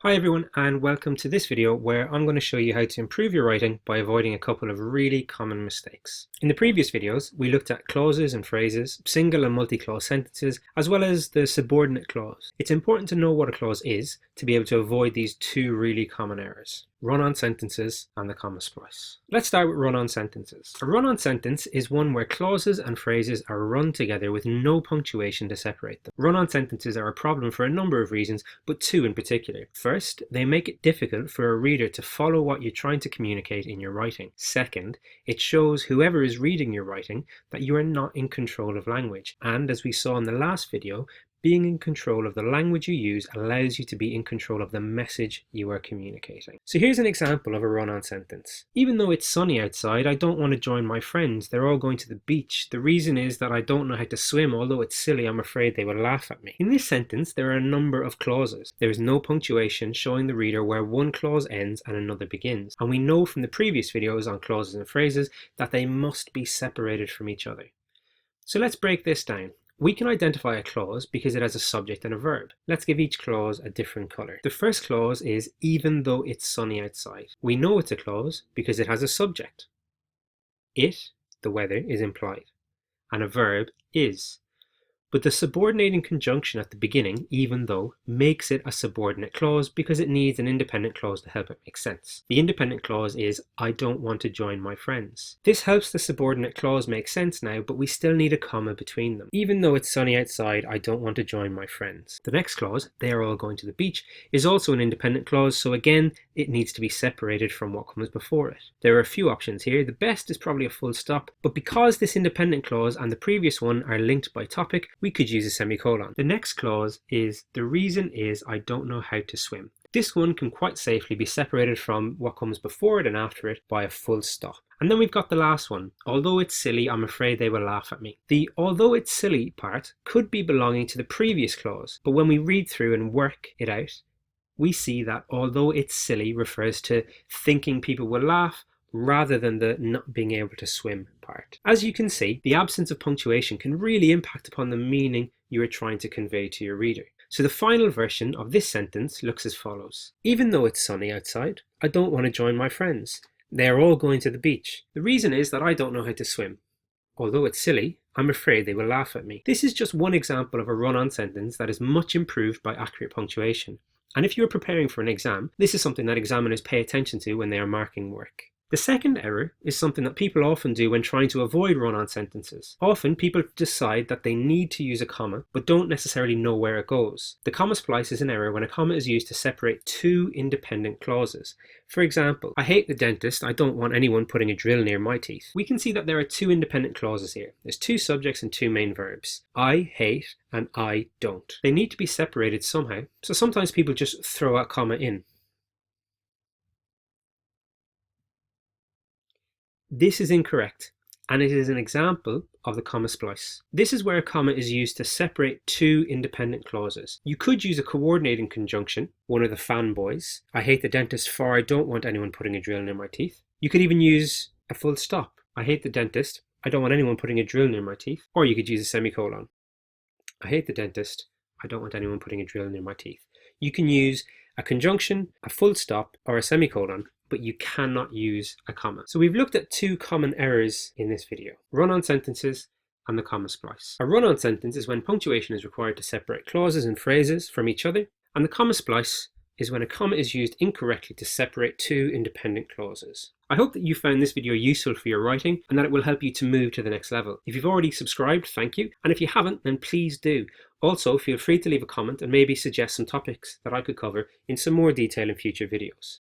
Hi everyone, and welcome to this video where I'm going to show you how to improve your writing by avoiding a couple of really common mistakes. In the previous videos, we looked at clauses and phrases, single and multi-clause sentences, as well as the subordinate clause. It's important to know what a clause is to be able to avoid these two really common errors: run-on sentences and the comma splice. Let's start with run-on sentences. A run-on sentence is one where clauses and phrases are run together with no punctuation to separate them. Run-on sentences are a problem for a number of reasons, but two in particular. First, they make it difficult for a reader to follow what you're trying to communicate in your writing. Second, it shows whoever is reading your writing that you are not in control of language. And as we saw in the last video, being in control of the language you use allows you to be in control of the message you are communicating. So here's an example of a run-on sentence. Even though it's sunny outside, I don't want to join my friends. They're all going to the beach. The reason is that I don't know how to swim. Although it's silly, I'm afraid they will laugh at me. In this sentence, there are a number of clauses. There is no punctuation showing the reader where one clause ends and another begins. And we know from the previous videos on clauses and phrases that they must be separated from each other. So let's break this down. We can identify a clause because it has a subject and a verb. Let's give each clause a different color. The first clause is even though it's sunny outside. We know it's a clause because it has a subject. It, the weather, is implied, and a verb, is. But the subordinating conjunction at the beginning, even though, makes it a subordinate clause because it needs an independent clause to help it make sense. The independent clause is, I don't want to join my friends. This helps the subordinate clause make sense now, but we still need a comma between them. Even though it's sunny outside, I don't want to join my friends. The next clause, they are all going to the beach, is also an independent clause, so again, it needs to be separated from what comes before it. There are a few options here. The best is probably a full stop, but because this independent clause and the previous one are linked by topic, we could use a semicolon. The next clause is, the reason is I don't know how to swim. This one can quite safely be separated from what comes before it and after it by a full stop. And then we've got the last one. Although it's silly, I'm afraid they will laugh at me. The although it's silly part could be belonging to the previous clause, but when we read through and work it out, we see that although it's silly refers to thinking people will laugh rather than the not being able to swim part. As you can see, the absence of punctuation can really impact upon the meaning you are trying to convey to your reader. So the final version of this sentence looks as follows. Even though it's sunny outside, I don't want to join my friends. They are all going to the beach. The reason is that I don't know how to swim. Although it's silly, I'm afraid they will laugh at me. This is just one example of a run-on sentence that is much improved by accurate punctuation. And if you're preparing for an exam, this is something that examiners pay attention to when they are marking work. The second error is something that people often do when trying to avoid run-on sentences. Often people decide that they need to use a comma, but don't necessarily know where it goes. The comma splice is an error when a comma is used to separate two independent clauses. For example, I hate the dentist, I don't want anyone putting a drill near my teeth. We can see that there are two independent clauses here. There's two subjects and two main verbs. I hate and I don't. They need to be separated somehow, so sometimes people just throw a comma in. This is incorrect, and it is an example of the comma splice. This is where a comma is used to separate two independent clauses. You could use a coordinating conjunction, one of the fanboys. I hate the dentist for I don't want anyone putting a drill near my teeth. You could even use a full stop. I hate the dentist. I don't want anyone putting a drill near my teeth. Or you could use a semicolon. I hate the dentist. I don't want anyone putting a drill near my teeth. You can use a conjunction, a full stop, or a semicolon, but you cannot use a comma. So we've looked at two common errors in this video: run-on sentences and the comma splice. A run-on sentence is when punctuation is required to separate clauses and phrases from each other, and the comma splice is when a comma is used incorrectly to separate two independent clauses. I hope that you found this video useful for your writing and that it will help you to move to the next level. If you've already subscribed, thank you, and if you haven't, then please do. Also, feel free to leave a comment and maybe suggest some topics that I could cover in some more detail in future videos.